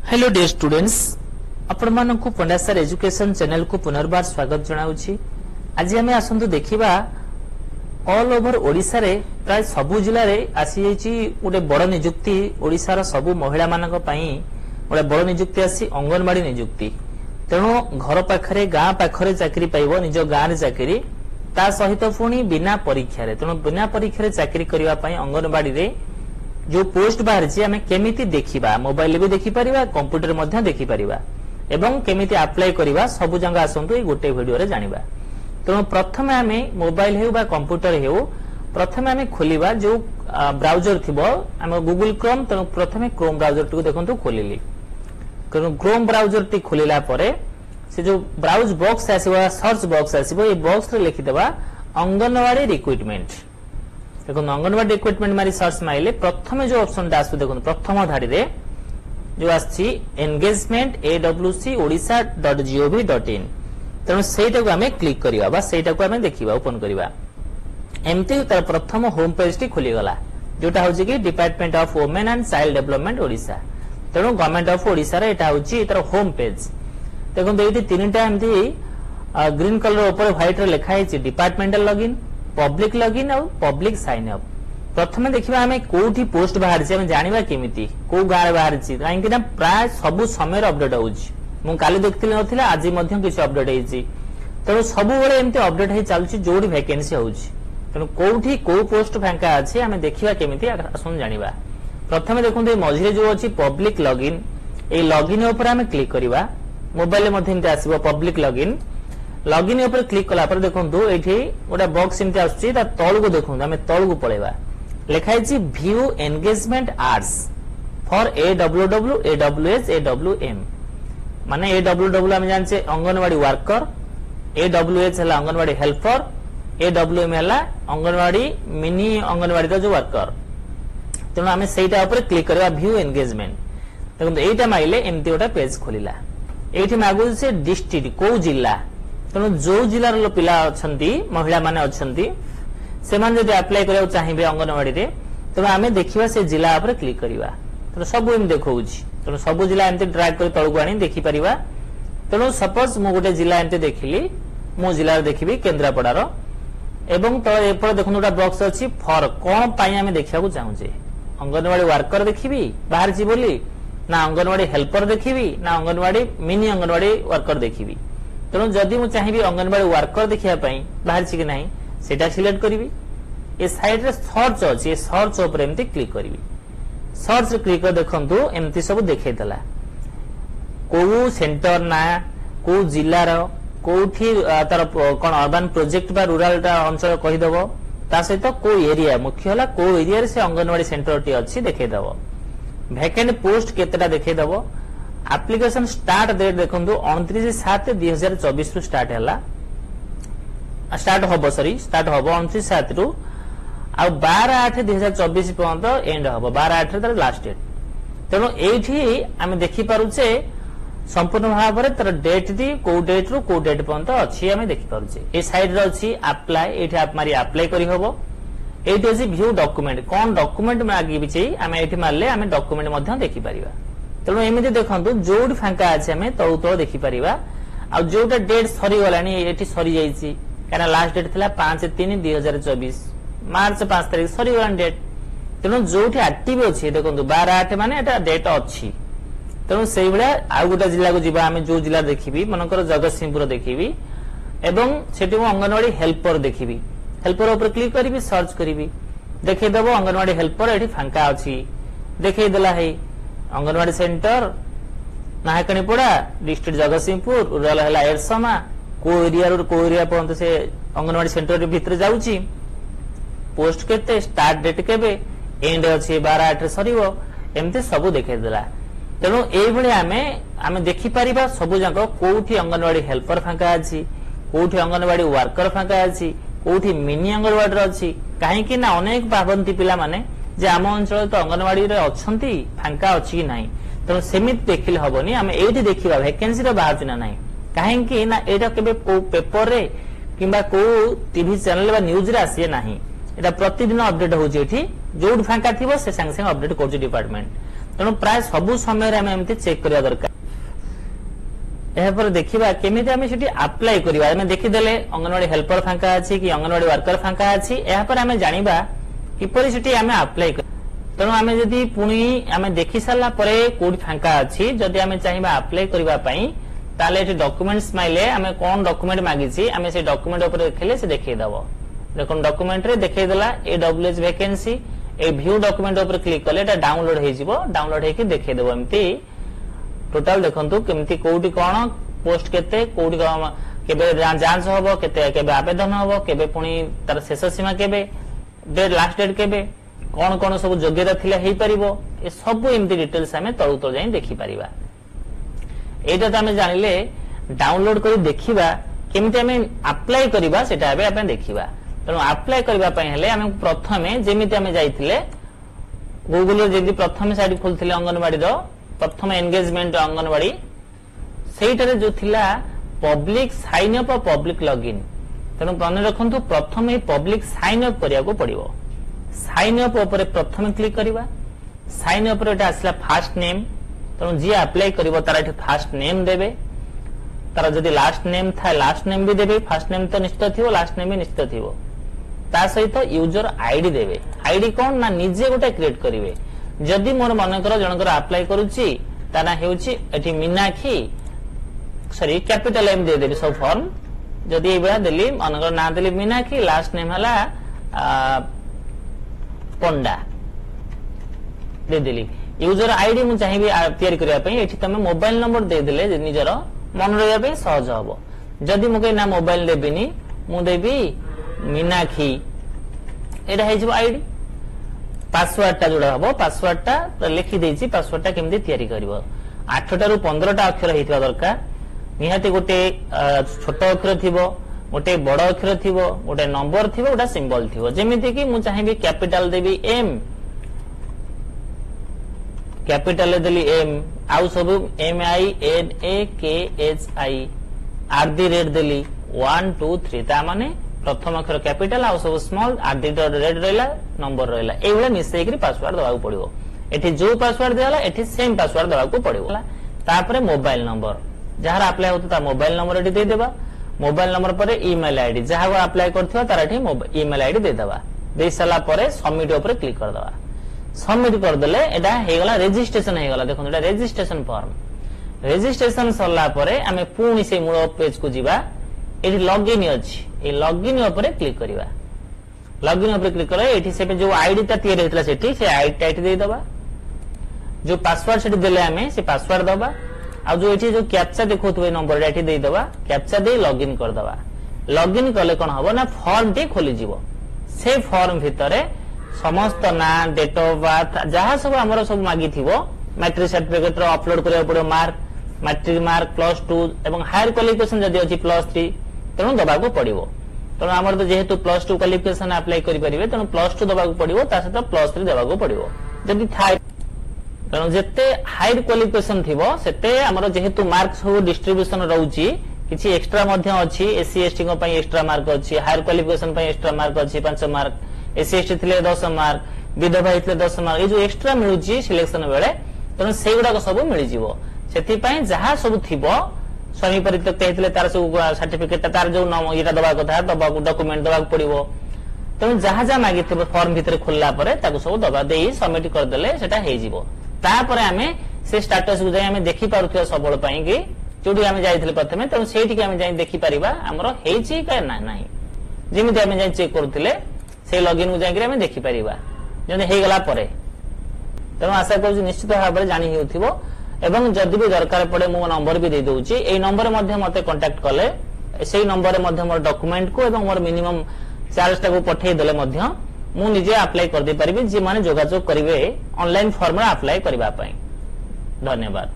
Hello dear students आपण मानकु पंडा sir education channel को पुनर्बार स्वागत जनाउछि। आज आमे आसंतु देखिबा ऑल ओवर ओडिसा रे प्राय सबु जिल्ला रे आसी जाइछि गोटे बड़ नियुक्ति ओडिसा रा सबु महिला मानक पई गोटे बड़ नियुक्ति आसी अंगनवाड़ी नियुक्ति। तेणु घर पाखरे गां पाखरे चाकरी पाइबो निज गां रे चाकरी ता सहित पुणी बिना परीक्षा रे। तेणु बिना परीक्षा रे चाकरी करिवा पई अंगनवाड़ी रे जो पोस्ट बाहर आमे केमिति देखिबा मोबाइल भी देखि परिबा कंप्यूटर मध्ये देखि परिबा एवं केमिति अप्लाई करिबा सब जंगा आसंतु ए गोटे वीडियो रे जानिबा। तेणु प्रथमे आमे मोबाइल हेउ बा कंप्यूटर हेउ प्रथमे आमे खोलिबा जो ब्राउजर थिबो आमे गूगल क्रोम। तेणु प्रथमे क्रोम ब्राउजर टी देखंतु खोलिली क्रोम ब्राउजर टी खोलिला परे से जो ब्राउज बॉक्स आसीबा सर्च बॉक्स आसीबो ए बॉक्स रे लिखि देबा अंगनवाड़ी रिक्रूटमेंट। देखो अंगनवाड़ी रिक्रूटमेंट मारी सर्च माइले प्रथमे जो ऑप्शन टा आसु देखो प्रथम धाड़ी रे जो आछि एंगेजमेंट awc.odisha.gov.in। तेणु सेटा को हमें क्लिक करिवा बा सेटा को हमें देखिबा ओपन करिवा। एमती तर प्रथम होम पेज टी खुली गला जोटा होछि कि department of women and child development Odisha. तेणु गवर्नमेंट ऑफ ओडिशा रे एटा होछि तर होम पेज। देखो एठी तीनटा एमती ग्रीन कलर ऊपर व्हाइट रे लिखा है डिपार्टमेंटल लॉगिन पब्लिक लॉगिन और पब्लिक साइन अप। प्रथमे देखिबा हमें कोठी पोस्ट बाहर छी हमें जानिबा केमिति को गार बाहर छी काहे कि ना प्राय सब समय अपडेट होउची। मु काली देखथिले नथिला आज मध्यम किछ अपडेट हेछि। तेणु सब बेले एमती अपडेट हे चालुची जोडी वैकेंसी होउची। तेणु कोठी को पोस्ट फांका अछि हमें देखिबा केमिति आसुन जानिबा। प्रथमे देखुन ए मझिरे जो अछि पब्लिक लॉगिन ए लॉगिन ऊपर हमें क्लिक करिबा मोबाइल मध्ये एमती आसीबो पब्लिक लॉगिन। लॉगिन ऊपर क्लिक कला पर देखंतु एठी गोटा बॉक्स एमती आछी ता तळ को देखंतु हमें तळ को पळेबा लेखा है view engagement hours for AWW AWS AWM माने AWW हम जानछे अंगनवाड़ी वर्कर AWS हला अंगनवाड़ी हेल्पर AWM हला अंगनवाड़ी मिनी अंगनवाड़ी रो जो वर्कर। तेणु हमें सेटा ऊपर क्लिक करबा व्यू एंगेजमेंट। देखंतु एटा माइले एमती गोटा पेज खोलिला। एठी मागु से डिस्ट्रिक्ट को जिल्ला। तेणु जो जिलार पिला अछंती महिला माने अछंती से मान जदि अप्लाई करियो चाहिबे अंगनवाड़ी रे तबे हमें देखिबा से जिला ऊपर क्लिक करिबा। तेणु सब एम देखौछि। तेणु सब जिला एमते ड्रैग कर तळको आनी देखि परिबा। तेणु सपोज मु गोटे जिला एमते देखिली मो जिला देखिबी केन्द्रापड़ार एवं तो एपर देखुनटा बॉक्स अछि फॉर कोन पाई हमें देखिया को चाहूचे अंगनवाड़ी वर्कर देखिबी बाहर छी बोली ना अंगनवाड़ी हेल्पर देखिबी ना अंगनवाड़ी मिनी अंगनवाड़ी वर्कर देखिबी। तेणु जदि मु चाहिबी अंगनवाड़ी वर्कर देखिया पई बाहर छी कि नाही सेटा सिलेक्ट करिवि। ए साइड रे सर्च अछि ए सर्च ऊपर एमती क्लिक करिवि। सर्च रे क्लिक कर देखंतु एमती सब देखाइ दला को सेंटर ना को जिल्ला रो कोठी तार कोन अर्बन प्रोजेक्ट बा रूरल ता अंचल कहि दबो ता सहित को एरिया मुख्य हला को एरिया रे से अंगनवाड़ी सेंटर टी अछि देखाइ दबो। वैकेंट पोस्ट केतेटा देखाइ दबो। एप्लीकेशन स्टार्ट डेट देखंतु 29/7/2024 रु स्टार्ट हला स्टार्ट होबो 29/7 रु आ 12/8/2024 पर्यंत एंड होबो 12/8 तर लास्ट डेट। तेणु एठी आमे देखि पारुचे संपूर्ण भाव रे तर डेट दी को डेट रु को डेट पर्यंत अछि आमे देखि पारुचे। ए साइड रे अछि अप्लाई एठी आप मारी अप्लाई करि होबो। एठी अछि व्यू डॉक्यूमेंट कोन डॉक्यूमेंट मागी बिचै आमे एठी मारले आमे डॉक्यूमेंट मध्ये देखि परिबा। तेणु एमिति देखंतु जोड फांका अछि आमे तळु तळ देखि परिबा आ जोटा डेट सरी गलानी एठी सरी जाईछि काना लास्ट डेट थिला 5/3/2024 मार्च 5 तारिख सरी गलान डेट। तेणु जोठी एक्टिव अछि देखंतु 12/8 माने एटा डेट अछि। तेणु सेहि बेला आ गोटा जिल्ला को जिबा आमे जो जिल्ला देखिबी मनकर जगतसिंहपुर देखिबी एवं सेठी मो अंगनवाड़ी हेल्पर देखिबी। हेल्पर ऊपर क्लिक करिबी सर्च करिबी देखै दबो अंगनवाड़ी हेल्पर एठी फांका अछि देखै देला है anganwadi centre Nahakanipada district Jagatsinghpur rural हला एरसमा को एरिया पर्यंत से अंगनवाड़ी सेंटर भीतर जाउची पोस्ट केते स्टार्ट डेट केबे एंड अछि 12/8 सरीबो एमते सब देखाइ देला। तेणु एई भली आमे देखि परिबा सब जाको कोठी अंगनवाड़ी हेल्पर फांका अछि कोठी अंगनवाड़ी वर्कर फांका अछि कोठी मिनी अंगनवाड़ी अछि काहे कि ना अनेक पाबंती पिला माने जे आम अंचल तो अंगनवाड़ी रे अछंती फांका अछि कि नाही। तेणु सेमित देखिले हबनी आमे एठी देखिबा वैकेंसी रे बाहर चिना नाही काहे कि ना एटा केबे को पेपर रे किबा को टीवी चैनल बा न्यूज रे आसी नाही। एटा प्रतिदिन अपडेट होउची एठी जोड फांका थिबो से संग संग अपडेट करछि डिपार्टमेंट। तेणु प्राय सबु समय आम एमती चेक करवा दरकार। देखा केमी आम से अप्लाई करवा देखीदे अंगनवाड़ी हेल्पर फांका अच्छी कि अंगनवाड़ी वर्कर फांका अच्छी आम जाना किपर से आम अप्लाई कर। तेणु आम जदि पुणी आम देखी सारा कोड फांका अच्छी जदि आम चाहिए अप्लाई करने ताले डॉक्यूमेंट्स माइले आम कौन डॉक्यूमेंट मागिची आम से डॉक्यूमेंट ऊपर देखले से देखईदब। देखो डॉक्यूमेंट रे देखईदेला AWS वैकेंसी ए व्यू डॉक्यूमेंट ऊपर क्लिक कले डाउनलोड हो डाउनलोड होके देखईदब। एमती टोटाल देखंतु केमती कोउटी कोन पोस्ट केते कोउटी केबे जांच होबो केबे आवेदन होबो केबे पुणी तार शेष सीमा केबे डेट लास्ट डेट केबे कौन कौन सब योग्यता थिला हेई परिबो ए सब एमती डिटेल्स आमे तळु तळ जाई देखि परिबा। एटा त आमे जानिले डाउनलोड करी देखिबा केमती आमे अप्लाई करबा सेटा आबे आपण देखिबा। तनो अप्लाई करबा पय हेले आमे प्रथमे जेमिति आमे जाईथिले गूगल रे जेदी प्रथमे साइट खोलथिले अंगनवाड़ी रो प्रथम एंगेजमेंट अंगनवाड़ी सेटारे जो थिला पब्लिक साइन अप और पब्लिक लॉगिन। तेणु मन रखु प्रथम पब्लिक साइन अप करिया को पड़िबो। साइन अप ऊपर प्रथम क्लिक करबा। साइन अप रे आसला फास्ट नेम तेणु जी अप्लाई करिवो तार एठी फास्ट नेम देबे तार जदि लास्ट नेम था लास्ट नेम भी देबे। फास्ट नेम तो निश्चित थिवो लास्ट नेम भी निश्चित थिवो। ता सहित यूजर आईडी देबे। आईडी कोन ना निजे गोटे क्रिएट करिवे। जदि मोर मनकर जनकर अप्लाई करूची ताना हेउची एठी मीनाक्षी सॉरी कैपिटल एम दे देबे सब फॉर्म जदि ए बा देली मनकर ना देली मीनाक्षी लास्ट नेम हला पंडा दे देली। यूजर आईडी मु चाहिबी तयारी करिया पई एठी तमे मोबाइल नंबर दे देले निजर मन रहिया पई सहज हबो। जदि मु ना मोबाइल देबिनी मु देबी मीनाक्षी एटा हे जब आईडी पासवर्ड टा जोड़ा हबो। पासवर्ड टा लिखि देछि पासवर्ड टा केमदी तयारी करबो 8 टा 15 टा अक्षर हेतिबा दरकार। निहाती गोटे छोट अक्षर थिबो गोटे बड़ अक्षर थिबो गोटे नंबर थिबो गोटे सिंबल थिबो। जेमिति कि मु चाहिबी कैपिटल देबी एम कैपिटल देली एम आउ सब MINAKHI देली 1 2 3 ता माने प्रथम अक्षर कैपिटल आ सब स्मॉल रेड रहला नंबर रहला एवला मिसै करी पासवर्ड दबाउ पड़िबो। एठी जो पासवर्ड देला एठी सेम पासवर्ड दबाउ को पड़िबो। तापरे मोबाइल नंबर जहार अप्लाई होतो ता मोबाइल नंबर एठी दे देबा। मोबाइल नंबर पर ईमेल आईडी जहां को अप्लाई करथियो तार एठी ईमेल आईडी दे देबा। दे सला परे सबमिट ऊपर क्लिक कर देबा। सबमिट कर देले एटा हे गला रजिस्ट्रेशन हे गला। देखो एटा रजिस्ट्रेशन फॉर्म रजिस्ट्रेशन सरला परे हमें पुणी से मूल पेज को जीवा। एठी लॉगिन अछि ए लॉगिन ऊपर क्लिक करिवा। लॉगिन ऊपर क्लिक करे एठी से जो आईडी ता तयार हेतला सेठी से आईडी टाइट दे दबा। जो पासवर्ड सेठी देले हमें से पासवर्ड दबा। आ जो एठी जो कैप्चा देखोतबे नंबर एठी दे दबा। कैप्चा दे लॉगिन कर दबा। लॉगिन करले कोन हबो ना फॉर्म टी खोली जीवो। से फॉर्म भितरे समस्त ना डेट ऑफ बर्थ जहां सब हमरो सब मागी थिबो मैट्रिक सर्टिफिकेट रो अपलोड करिया पड़ो मार्क मैट्रिक मार्क +2 एवं हायर क्वालिफिकेशन जदि अछि +3 तेणु दबा को पड़िबो। तेणु हमर तो जेहेतु +2 क्वालिफिकेशन अप्लाई करि परिबे तेणु +2 दबा को पड़िबो ता सहित +3 दबा को पड़िबो। जदि थाय तेणु जेते हायर क्वालिफिकेशन थिबो सेते हमर जेहेतु मार्क सब डिस्ट्रीब्यूशन रहउची किछि एक्स्ट्रा मध्य अछि। एससी एसटी को पई एक्स्ट्रा मार्क अछि हायर क्वालिफिकेशन पई एक्स्ट्रा मार्क अछि 5 मार्क एससी एसटी थिले 10 मार्क विधवा हितले 10 मार्क ए जो एक्स्ट्रा मिलुची सिलेक्शन बेले तेणु सेगुडा को सब मिलि जीवो। सेति पई जहा सब थिबो स्वामी परित्यक्त हेतले तार सब सर्टिफिकेट तार जो एटा दबा कथा दबा डॉक्यूमेंट दबा पड़िबो। तेणु जहा जहा मागी थिबो फॉर्म भितर खोलला परे ताको सब दबा देई सबमिट कर देले सेटा हे जीवो। ता परे हमें से स्टेटस को जाय हमें देखि पारुथियो सबळ पई कि जोडी हमें जाइथिले प्रथमे तेणु सेठी के हमें जाय देखि परिबा हमरो हेची का ना नाही। जेमिति हमें जाय चेक करथिले से लॉगिन को जाय हमें देखि परिबा जने हे गला परे। तेणु आशा करू निश्चित भाव में जानि हेउथिबो एवं जदि भी दरकार पड़े मो नंबर भी दे दोउची ए नंबर मध्ये मते कांटेक्ट कले सेही नंबर मध्ये मोर डॉक्यूमेंट को एवं मोर मिनिमम चार्ज टा को पठे देले मध्ये मु निजे अप्लाई कर दे परिबे जे माने जोगाजोग करिवे ऑनलाइन फॉर्म रे अप्लाई करबा पई। धन्यवाद।